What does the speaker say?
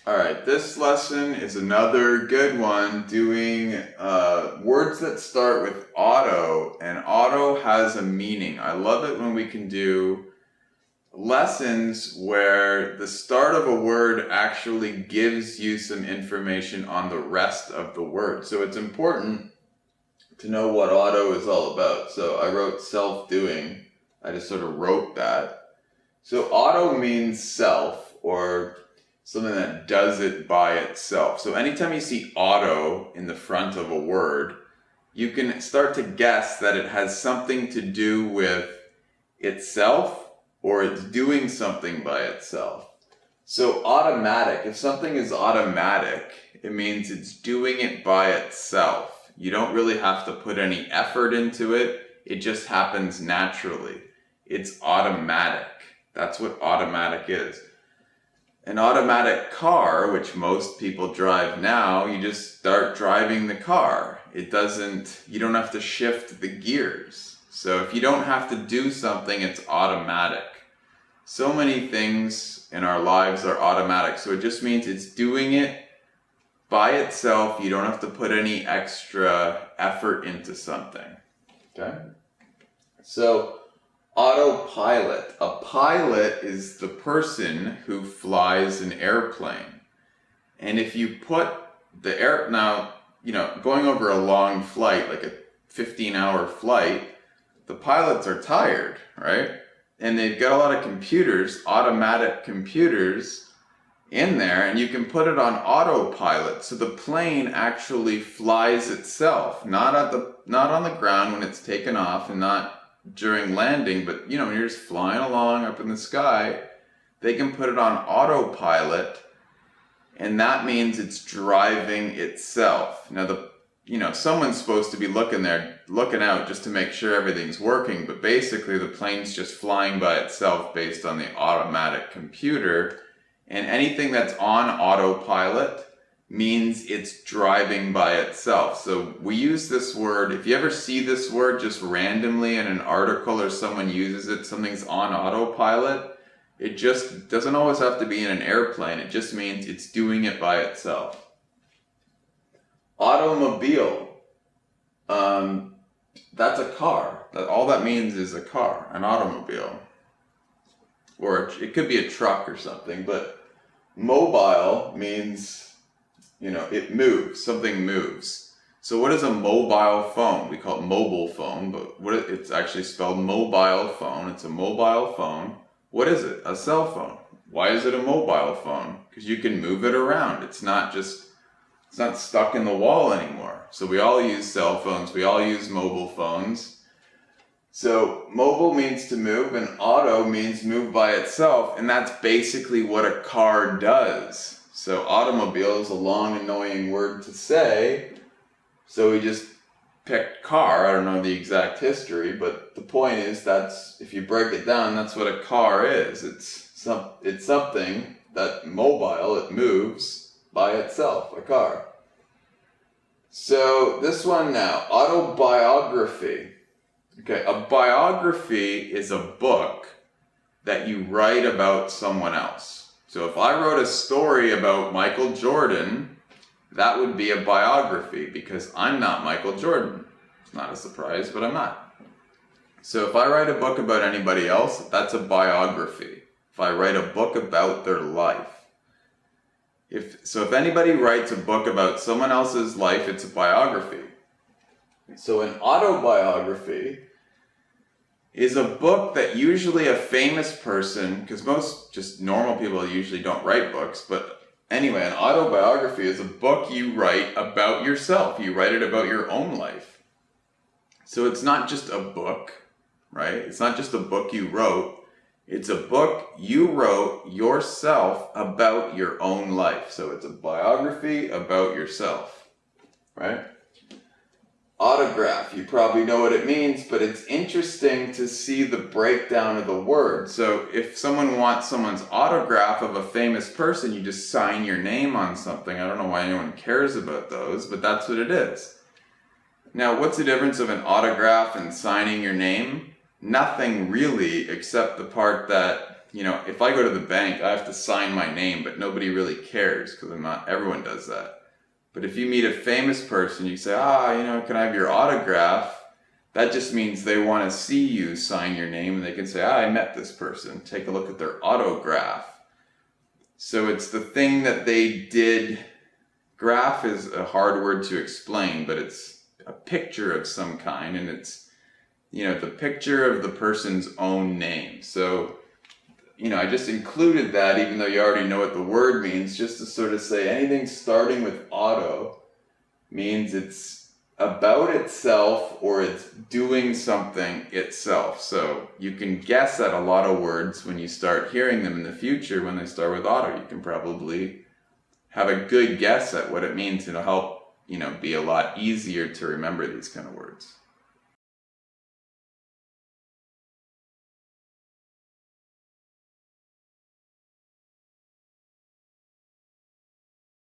Alright, this lesson is another good one doing words that start with auto, and auto has a meaning. I love it when we can do lessons where the start of a word actually gives you some information on the rest of the word. So it's important to know what auto is all about. So I wrote self-doing. I just sort of wrote that. So auto means self, or something that does it by itself. So anytime you see auto in the front of a word, you can start to guess that it has something to do with itself, or it's doing something by itself. So automatic, if something is automatic, it means it's doing it by itself. You don't really have to put any effort into it. It just happens naturally. It's automatic. That's what automatic is. An automatic car, which most people drive now, you just start driving the car. You don't have to shift the gears. So if you don't have to do something, it's automatic. So many things in our lives are automatic. So it just means it's doing it by itself. You don't have to put any extra effort into something. Okay? So autopilot. A pilot is the person who flies an airplane. And if you put going over a long flight, like a 15-hour flight, the pilots are tired, right? And they've got a lot of computers, automatic computers in there, and you can put it on autopilot. So the plane actually flies itself, not on the ground when it's taken off, and not during landing, but when you're just flying along up in the sky, they can put it on autopilot, and that means it's driving itself. Now someone's supposed to be looking out just to make sure everything's working, but basically the plane's just flying by itself based on the automatic computer, and anything that's on autopilot means it's driving by itself. So we use this word, if you ever see this word just randomly in an article or someone uses it, something's on autopilot, it just doesn't always have to be in an airplane. It just means it's doing it by itself. Automobile. That's a car. All that means is a car, an automobile. Or it could be a truck or something, but mobile means it moves, something moves. So what is a mobile phone? We call it mobile phone, but it's actually spelled mobile phone. It's a mobile phone. What is it? A cell phone. Why is it a mobile phone? Because you can move it around. It's not stuck in the wall anymore. So we all use cell phones. We all use mobile phones. So mobile means to move, and auto means move by itself, and that's basically what a car does. So automobile is a long, annoying word to say, so we just picked car. I don't know the exact history, but the point is if you break it down, that's what a car is. It's something that mobile, it moves by itself, a car. So this one now, autobiography. Okay, a biography is a book that you write about someone else. So if I wrote a story about Michael Jordan, that would be a biography, because I'm not Michael Jordan. It's not a surprise, but I'm not. So if I write a book about anybody else, that's a biography. If I write a book about their life. If anybody writes a book about someone else's life, it's a biography. So an autobiography is a book that usually a famous person, because most just normal people usually don't write books, but anyway, an autobiography is a book you write about yourself. You write it about your own life. So it's not just a book, right? It's not just a book you wrote. It's a book you wrote yourself about your own life. So it's a biography about yourself, right? Autograph, you probably know what it means, but it's interesting to see the breakdown of the word. So if someone wants someone's autograph of a famous person, you just sign your name on something. I don't know why anyone cares about those, but that's what it is. Now, what's the difference of an autograph and signing your name? Nothing really, except the part that you know, if I go to the bank, I have to sign my name, but nobody really cares because I'm not, everyone does that. But if you meet a famous person, you say, you know, can I have your autograph? That just means they want to see you sign your name and they can say, I met this person. Take a look at their autograph. So it's the thing that they did. Graph is a hard word to explain, but it's a picture of some kind, and it's, you know, the picture of the person's own name. So, you know, I just included that even though you already know what the word means, just to sort of say anything starting with auto means it's about itself or it's doing something itself. So you can guess at a lot of words when you start hearing them in the future. When they start with auto, you can probably have a good guess at what it means. It'll help, you know, be a lot easier to remember these kind of words.